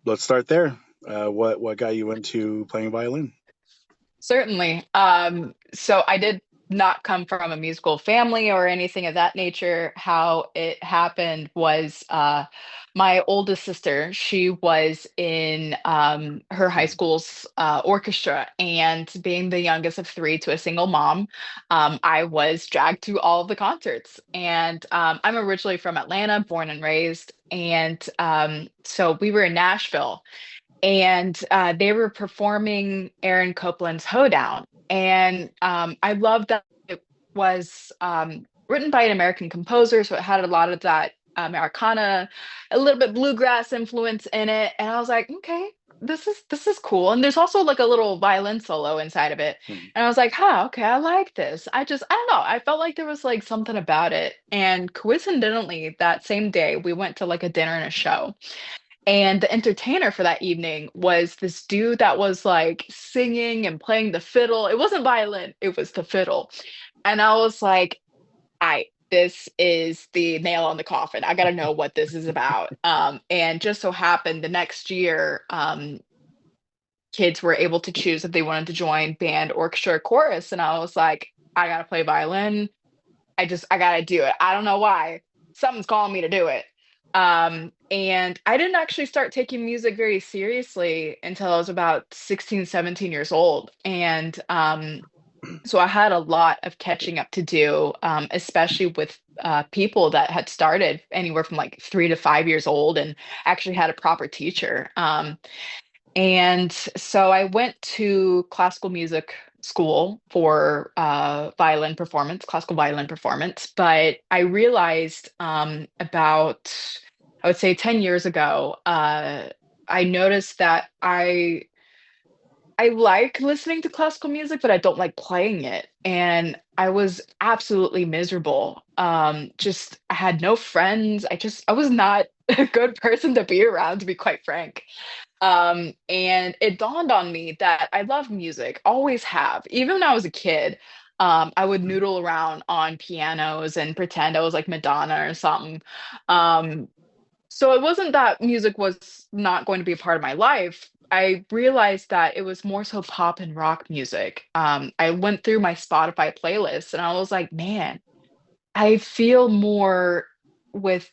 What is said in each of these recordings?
let's start there. What got you into playing violin? Certainly. So I did not come from a musical family or anything of that nature. How it happened was my oldest sister, she was in her high school's orchestra, and being the youngest of three to a single mom, I was dragged to all of the concerts. And I'm originally from Atlanta, born and raised. And so we were in Nashville and they were performing Aaron Copland's Hoedown. And I loved that it was written by an American composer, so it had a lot of that Americana, a little bit bluegrass influence in it. And I was like, okay, this is cool. And there's also like a little violin solo inside of it. Hmm. And I was like, huh, okay, I like this. I don't know. I felt like there was like something about it. And coincidentally, that same day, we went to like a dinner and a show. And the entertainer for that evening was this dude that was like singing and playing the fiddle. It wasn't violin, it was the fiddle. And I was like, this is the nail on the coffin. I got to know what this is about. And just so happened the next year, kids were able to choose if they wanted to join band, orchestra, or chorus. And I was like, I got to play violin. I gotta do it. I don't know why. Something's calling me to do it. And I didn't actually start taking music very seriously until I was about 16, 17 years old. And so I had a lot of catching up to do, especially with people that had started anywhere from like 3 to 5 years old and actually had a proper teacher. And so I went to classical music school for classical violin performance. But I realized about, I would say 10 years ago, I noticed that I like listening to classical music, but I don't like playing it. And I was absolutely miserable. Just I had no friends. I was not a good person to be around, to be quite frank. And it dawned on me that I love music, always have. Even when I was a kid, I would noodle around on pianos and pretend I was like Madonna or something. Um, so it wasn't that music was not going to be a part of my life. I realized that it was more so pop and rock music. I went through my Spotify playlist and I was like, man, I feel more with,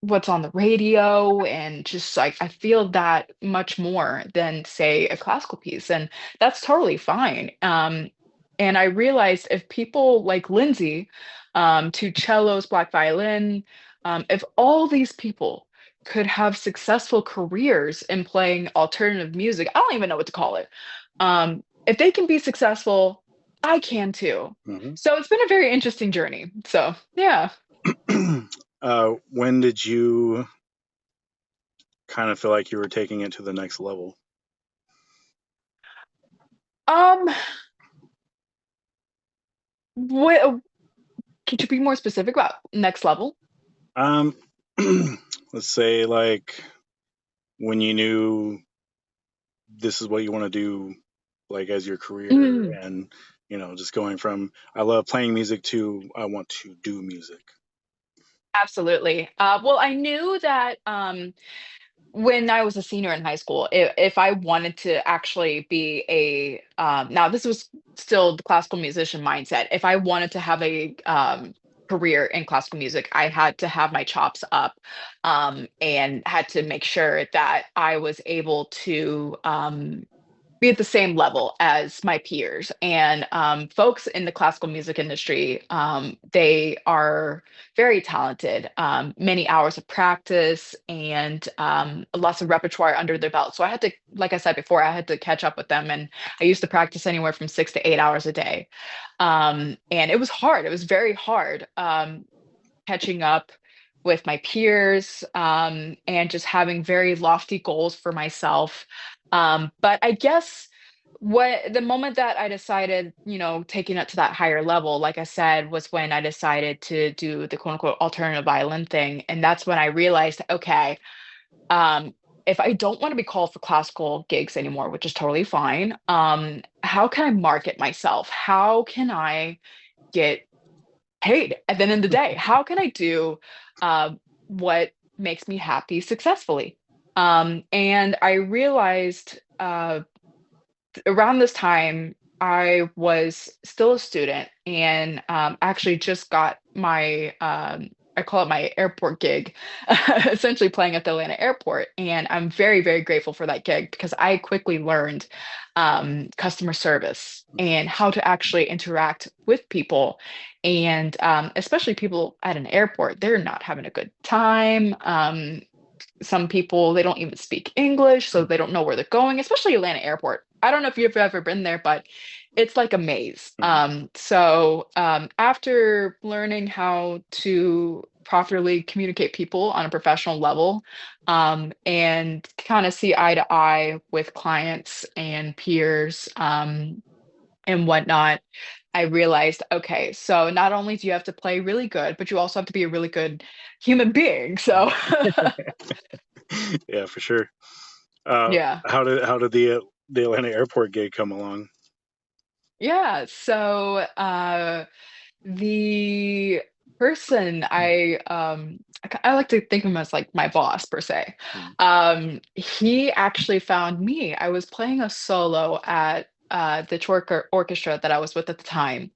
what's on the radio, and just like I feel that much more than say a classical piece, and that's totally fine. And I realized if people like Lindsay, to cellos, black violin, if all these people could have successful careers in playing alternative music, I don't even know what to call it. If they can be successful, I can too. Hmm. So it's been a very interesting journey. So yeah. When did you kind of feel like you were taking it to the next level? Um, what Could you be more specific about next level? Um, let's say like when you knew this is what you want to do, like as your career, Mm, and just going from I love playing music to I want to do music. absolutely. Well, I knew that when I was a senior in high school, if I wanted to actually be now this was still the classical musician mindset. If I wanted to have a career in classical music, I had to have my chops up, and had to make sure that I was able to be at the same level as my peers. And folks in the classical music industry, they are very talented, many hours of practice and lots of repertoire under their belt. So I had to, like I said before, I had to catch up with them. And I used to practice anywhere from 6 to 8 hours a day. And it was hard. It was very hard, catching up with my peers, and just having very lofty goals for myself. But I guess what the moment that I decided, taking it to that higher level, like I said, was when I decided to do the quote unquote alternative violin thing. And that's when I realized, okay, um, if I don't want to be called for classical gigs anymore, which is totally fine, how can I market myself? How can I get paid at the end of the day? How can I do what makes me happy successfully. And I realized around this time, I was still a student and actually just got my, I call it my airport gig, essentially playing at the Atlanta airport. And I'm very, very grateful for that gig because I quickly learned customer service and how to actually interact with people. And especially people at an airport, they're not having a good time. Some people, they don't even speak English, so they don't know where they're going, especially Atlanta Airport. I don't know if you've ever been there, but it's like a maze. Mhm. After learning how to properly communicate people on a professional level, and kind of see eye to eye with clients and peers, and whatnot, I realized, okay, so not only do you have to play really good, but you also have to be a really good human being. So, Yeah, for sure. Uh, yeah. how did the Atlanta airport gig come along? Yeah, so the person I like to think of him as like my boss per se. Mm. He actually found me. I was playing a solo at the church orchestra that I was with at the time.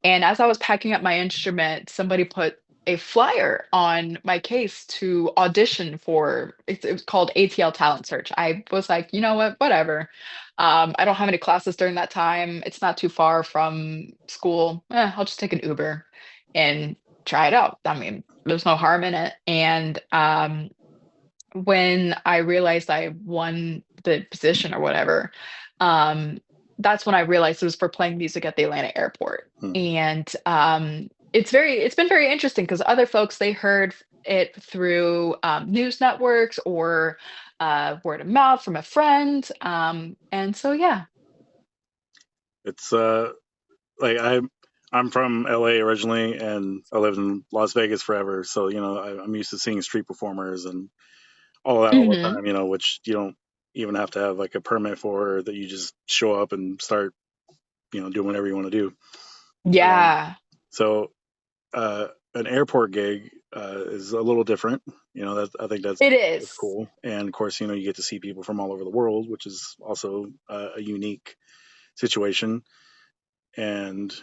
And as I was packing up my instrument, somebody put a flyer on my case to audition for it was called ATL Talent Search. I was like, you know what, whatever. I don't have any classes during that time. It's not too far from school. I'll just take an Uber and try it out. I mean, there's no harm in it. And when I realized I won the position or whatever, um, that's when I realized it was for playing music at the Atlanta airport. Mm. And it's been very interesting because other folks they heard it through news networks or word of mouth from a friend. And so yeah. It's like I'm from LA originally, and I lived in Las Vegas forever. So I'm used to seeing street performers and all that all the Hmm. time. Which you don't even have to have like a permit for, that you just show up and start doing whatever you want to do. Um, Yeah, so an airport gig is a little different. I think it that's is. cool. And of course, you get to see people from all over the world, which is also a unique situation. And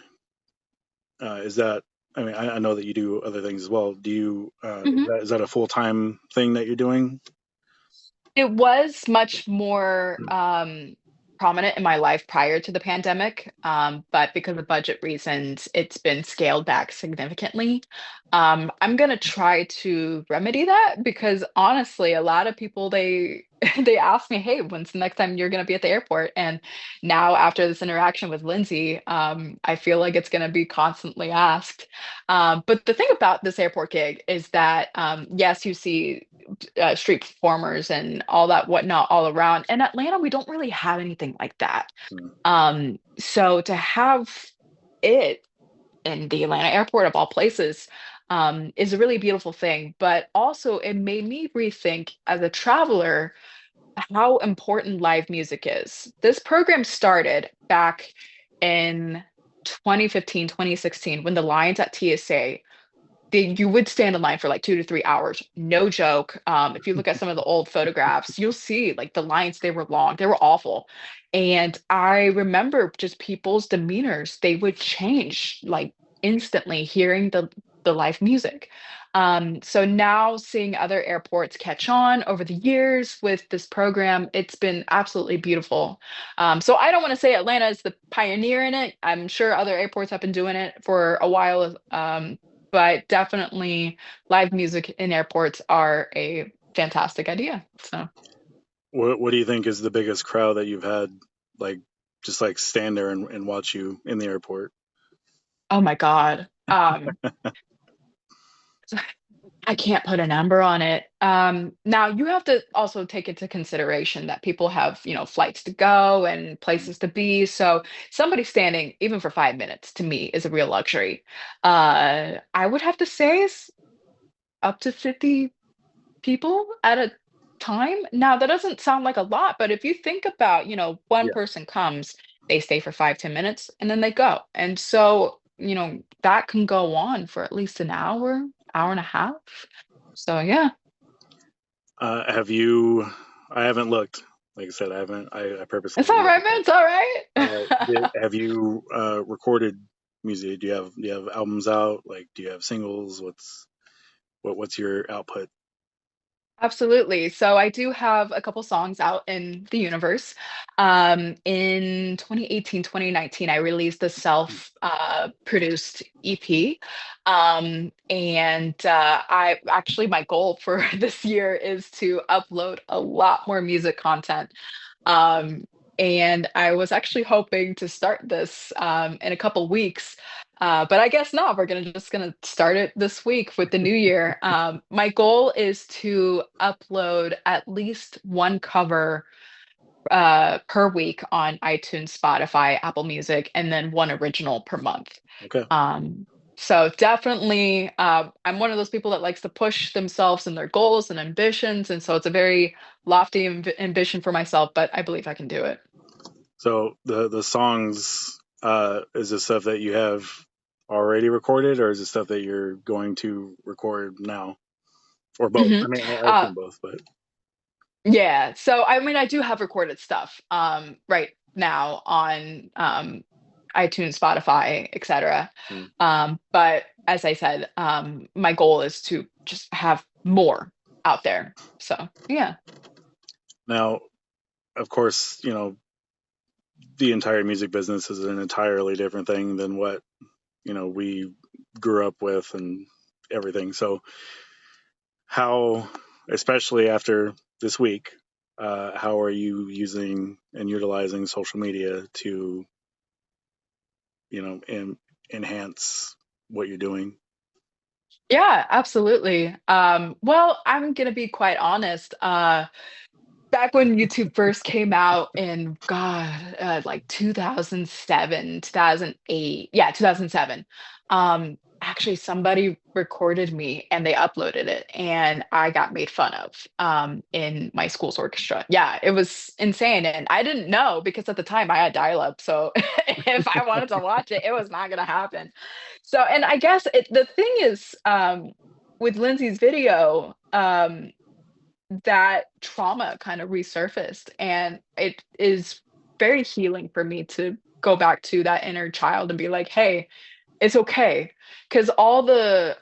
is that? I mean, I know that you do other things as well. Do you? Is that a full time thing that you're doing? It was much more prominent in my life prior to the pandemic, but because of budget reasons, it's been scaled back significantly. I'm gonna try to remedy that because honestly, a lot of people they they ask me, "Hey, when's the next time you're gonna be at the airport?" And now after this interaction with Lindsay, I feel like it's gonna be constantly asked. But the thing about this airport gig is that yes, you see street performers and all that whatnot all around. In Atlanta, we don't really have anything like that. Hmm. So to have it in the Atlanta airport of all places is a really beautiful thing. But also, it made me rethink as a traveler how important live music is. This program started back in 2015, 2016, when the lines at TSA you would stand in line for like 2 to 3 hours. No joke. If you look at some of the old photographs, you'll see like the lines, they were long, they were awful. And I remember just people's demeanors, they would change like instantly hearing the live music. So now seeing other airports catch on over the years with this program, it's been absolutely beautiful. So I don't want to say Atlanta is the pioneer in it. I'm sure other airports have been doing it for a while. But definitely live music in airports are a fantastic idea. So, What do you think is the biggest crowd that you've had, like just like stand there and watch you in the airport? oh my God. I can't put a number on it. Now you have to also take into consideration that people have, flights to go and Mm. places to be. So somebody standing even for 5 minutes to me is a real luxury. I would have to say is up to 50 people at a time. Now, that doesn't sound like a lot, but if you think about, one Yeah. person comes, they stay for 5, 10 minutes, and then they go. And so, that can go on for at least an hour, hour and a half. So, yeah. Have you? I haven't looked. Like I said, I haven't. I purposely It's didn't all look right, at man. that. It's all right. Have you recorded music? Do you have albums out? Like, do you have singles? What's your output? Absolutely. So I do have a couple songs out in the universe. In 2018, 2019, I released a self produced EP. I actually, my goal for this year is to upload a lot more music content. Um, and I was actually hoping to start this in a couple weeks. But I guess not. We're gonna start it this week with the new year. My goal is to upload at least one cover per week on iTunes, Spotify, Apple Music, and then one original per month. Okay, Um, so definitely, I'm one of those people that likes to push themselves and their goals and ambitions, and so it's a very lofty ambition for myself, but I believe I can do it. so the songs, is this stuff that you have already recorded, or is it stuff that you're going to record now, or both? Mhm. I mean, I Uh, assume both, but Yeah, so I mean, I do have recorded stuff right now on iTunes, Spotify, etc. hmm. But as I said, my goal is to just have more out there. So yeah. Now, of course, the entire music business is an entirely different thing than what we grew up with and everything. So how, especially after this week, how are you using and utilizing social media to enhance what you're doing? Yeah, absolutely. Well, I'm gonna be quite honest. Back when YouTube first came out in God, like 2007, 2008. Yeah, 2007. Actually somebody recorded me and they uploaded it and I got made fun of in my school's orchestra. Yeah, it was insane and I didn't know because at the time I had dial-up. So if I wanted to watch it, it was not going to happen. So and I guess the thing is with Lindsay's video, that trauma kind of resurfaced and it is very healing for me to go back to that inner child and be like, hey, it's okay, because all the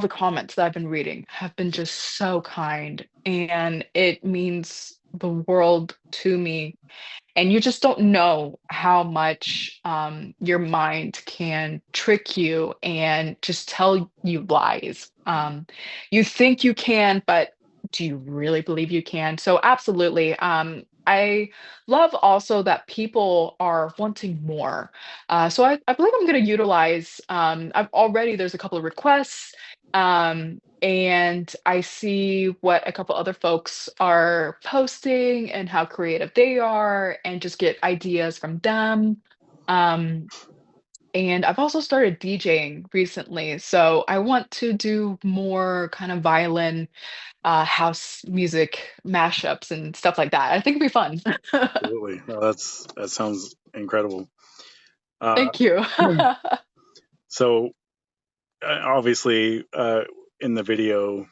comments that I've been reading have been just so kind and it means the world to me, and you just don't know how much your mind can trick you and just tell you lies. You think you can, but do you really believe you can? So, absolutely. I love also that people are wanting more. So I believe I'm going to utilize. I've already there's a couple of requests, and I see what a couple other folks are posting and how creative they are, and just get ideas from them. Um, and I've also started DJing recently, so I want to do more kind of violin, house music mashups and stuff like that. I think it'd be fun. Absolutely. No, that sounds incredible. Uh, Thank you. so obviously, in the video,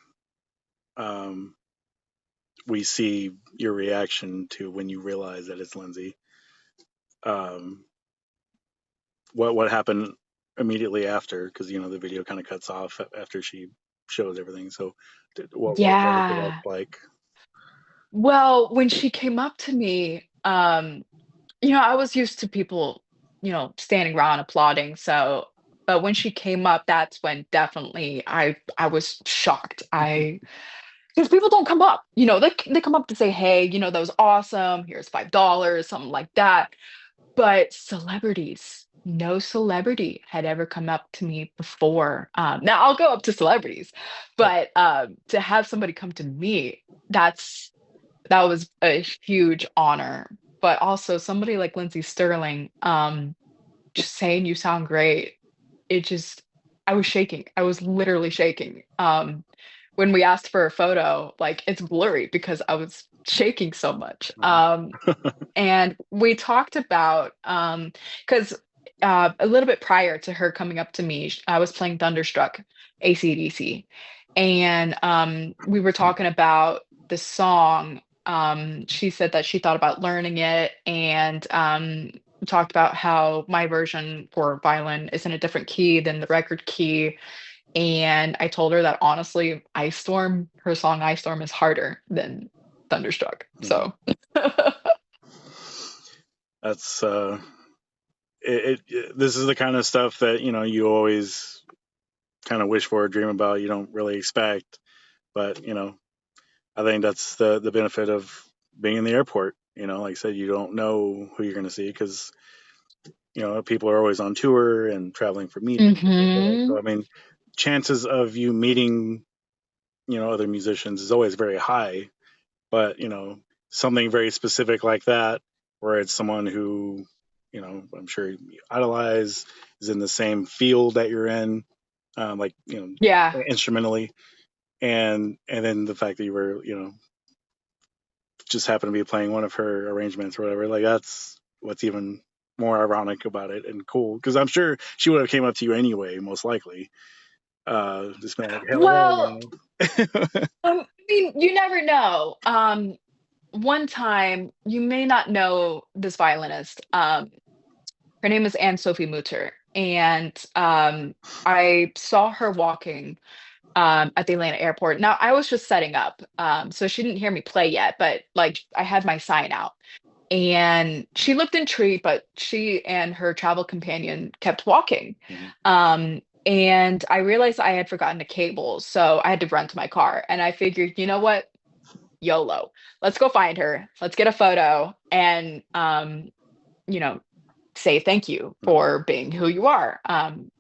um, we see your reaction to when you realize that it's Lindsay. Um, what happened immediately after? Because the video kind of cuts off after she shows everything. So, what was it Yeah. like? Well, when she came up to me, I was used to people, standing around applauding. So, but when she came up, that's when definitely I was shocked. Because people don't come up, they come up to say, hey, that was awesome. Here's $5, something like that. But celebrities, no celebrity had ever come up to me before. Now I'll go up to celebrities, Right. but to have somebody come to me, that was a huge honor. But also somebody like Lindsey Sterling, just saying you sound great. It just I was shaking. I was literally shaking. When we asked for a photo, like it's blurry because I was shaking so much. And we talked about because a little bit prior to her coming up to me, I was playing Thunderstruck, AC/DC, and we were talking about the song. She said that she thought about learning it, and we talked about how my version for violin is in a different key than the record key. And I told her that honestly, Ice Storm, her song Ice Storm is harder than Thunderstruck. Mhm. So That's this is the kind of stuff that you always kind of wish for, dream about. You don't really expect, but I think that's the benefit of being in the airport. Like I said, you don't know who you're going to see because people are always on tour and traveling for meetings and stuff like that. So mhm. I mean, chances of you meeting other musicians is always very high. But something very specific like that, where it's someone who I'm sure you idolize, is in the same field that you're in, like Yeah. instrumentally, and then the fact that you were just happen to be playing one of her arrangements or whatever, like that's what's even more ironic about it and cool, because I'm sure she would have came up to you anyway, most likely, just been like, hello, Well, you I mean, you never know. One time, you may not know this violinist. Her name is Anne Sophie Mutter, and I saw her walking at the Atlanta airport. Now, I was just setting up, so she didn't hear me play yet, but like I had my sign out. And she looked intrigued, but she and her travel companion kept walking. know. And I realized I had forgotten a cable, so I had to run to my car. And I figured, you know what? YOLO. Let's go find her. Let's get a photo and you know, say thank you Mhm. for being who you are.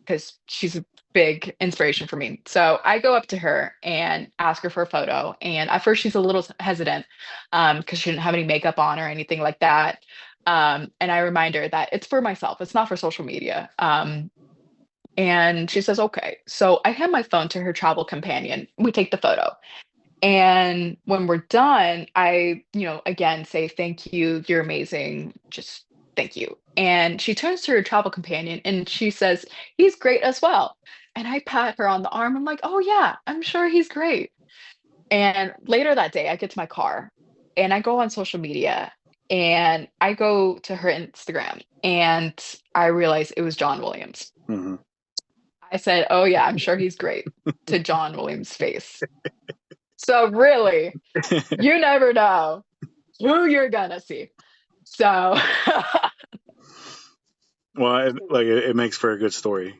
Because she's a big inspiration for me. So I go up to her and ask her for a photo. And at first she's a little hesitant because she didn't have any makeup on or anything like that. And I remind her that it's for myself, it's not for social media. And she says, okay. So I hand my phone to her travel companion. We take the photo. And when we're done, I, again say, thank you. You're amazing. Just thank you. And she turns to her travel companion and she says, he's great as well. And I pat her on the arm. I'm like, oh, yeah, I'm sure he's great. And later that day, I get to my car and I go on social media and I go to her Instagram and I realize it was John Williams. Mhm. I said, oh, yeah, I'm sure he's great to John Williams' face. So, really, you never know who you're gonna see. So, Well, it makes for a good story.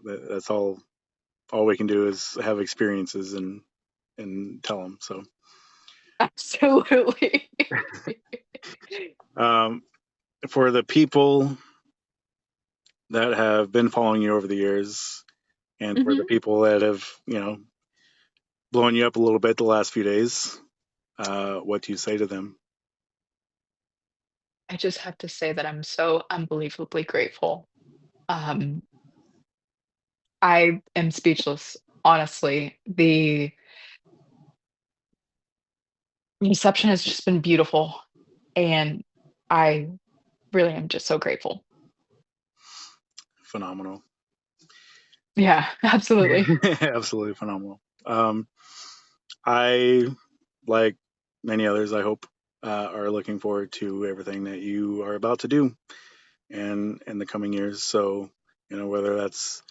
That's all we can do is have experiences and tell them. So, absolutely. um, for the people that have been following you over the years, and for the Mhm. people that have blown you up a little bit the last few days, what do you say to them? I just have to say that I'm so unbelievably grateful. Um, I am speechless, honestly. The reception has just been beautiful, and I really am just so grateful. Phenomenal. Yeah, absolutely. Absolutely phenomenal. I, like many others, I hope, are looking forward to everything that you are about to do and in the coming years. So, whether that's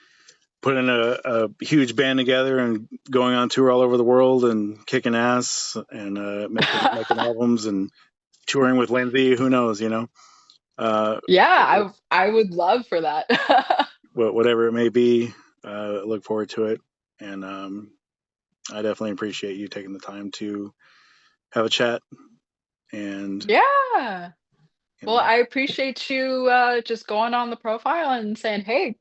putting a huge band together and going on tour all over the world and kicking ass and making albums and touring with Lindsay, who knows, uh, Yeah, I would love for that. whatever it may be, look forward to it. And I definitely appreciate you taking the time to have a chat and, Yeah. you Well, know, I appreciate you just going on the profile and saying, hey,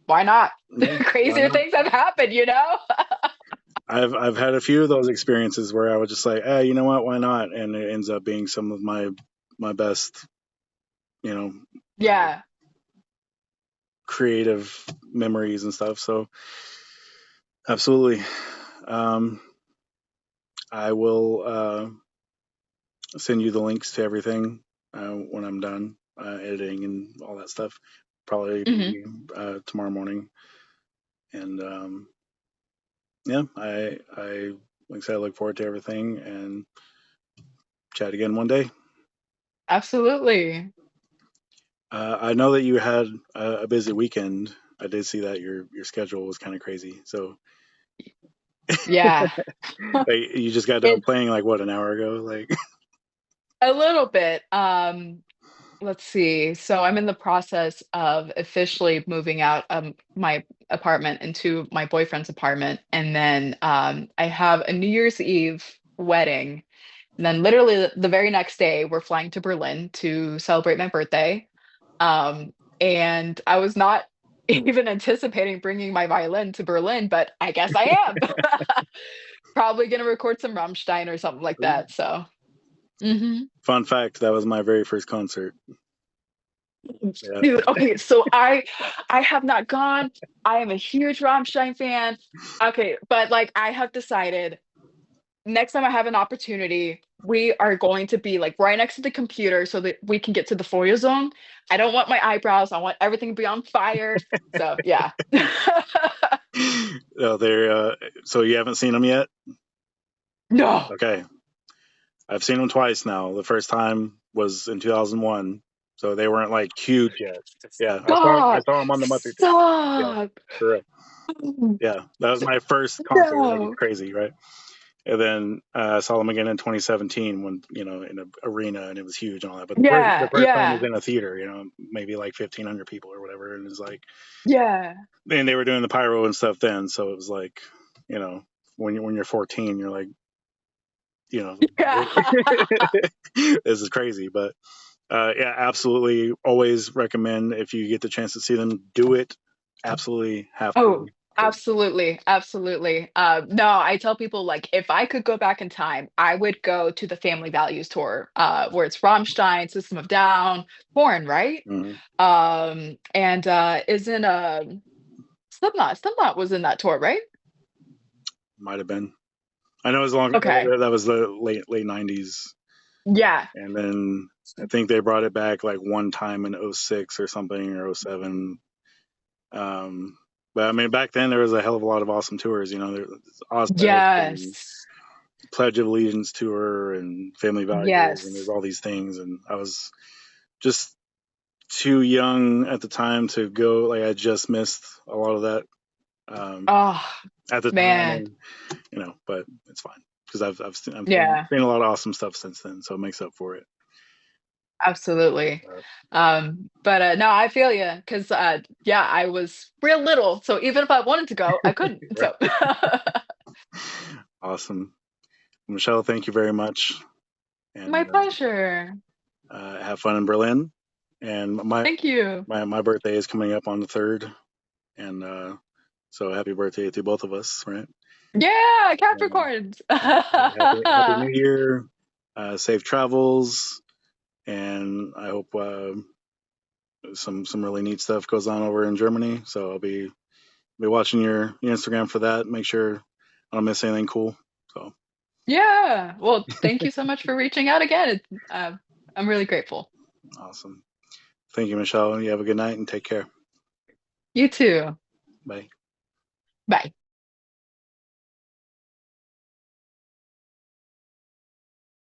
why not? yeah, why Crazier not? things have happened? I've had a few of those experiences where I was just like, you know what, why not? And it ends up being some of my best, you know, uh, Yeah. creative memories and stuff. So absolutely, um, I will send you the links to everything when I'm done editing and all that stuff. Probably Hmm. be tomorrow morning, and yeah, I like I said, I look forward to everything and chat again one day. Absolutely. I know that you had a busy weekend. I did see that your schedule was kind of crazy. So Yeah. like, you just got done It's playing like what, an hour ago? Like, a little bit. Let's see. So I'm in the process of officially moving out my apartment into my boyfriend's apartment. And then I have a New Year's Eve wedding. And then literally the very next day, we're flying to Berlin to celebrate my birthday. And I was not even anticipating bringing my violin to Berlin, but I guess I am. Probably gonna record some Rammstein or something like that. So, mhm. fun fact, that was my very first concert. Yeah. Dude, okay, so I have not gone. I am a huge Rammstein fan. Okay, but like I have decided next time I have an opportunity, we are going to be like right next to the computer so that we can get to the foyer zone. I don't want my eyebrows. I want everything to be on fire. So yeah. Oh, they're so you haven't seen them yet? No. Okay, I've seen them twice now. The first time was in 2001, so they weren't like huge yet. Yeah, I Stop. saw them on the Muppet. Yeah, Stop. for real. Yeah, that was my first concert. Like, it's No. crazy, right? And then I saw them again in 2017 when, in an arena, and it was huge and all that. But the Yeah, first time was yeah, in a theater, maybe like 1,500 people or whatever, and it was like, yeah. and they were doing the pyro and stuff then, so it was like, when you're 14, you're like, you know, Yeah. this is crazy, but yeah, absolutely. Always recommend if you get the chance to see them, do it. Absolutely have Oh, to. 'Cause, absolutely, absolutely. No, I tell people like if I could go back in time, I would go to the Family Values tour, where it's Rammstein, System of Down, Foreign, right? mhm, And isn't Slipknot was in that tour, right? might have been. I know it was long. Okay. That was the late '90s, Yeah. and then I think they brought it back like one time in '06 or something, or '07. But I mean, back then there was a hell of a lot of awesome tours. There was Ozfest and Yes. Pledge of Allegiance tour and Family Values, and there's Yes. all these things. And I was just too young at the time to go. Like, I just missed a lot of that um, Oh, at the time, man. and but it's fine because I've Yeah. seen a lot of awesome stuff since then, so it makes up for it. Absolutely. Uh, But no, I feel you because yeah, I was real little, so even if I wanted to go, I couldn't. right. So Awesome, Michelle. Thank you very much, and my pleasure. have fun in Berlin. And Thank you. my birthday is coming up on the 3rd, and so happy birthday to both of us, right? Yeah, And Capricorns. happy New Year, safe travels, and I hope some really neat stuff goes on over in Germany. So I'll be watching your Instagram for that. Make sure I don't miss anything cool. So Yeah. Well, thank you so much for reaching out again. I'm really grateful. awesome. Thank you, Michelle. You have a good night and take care. You too. Bye. Bye.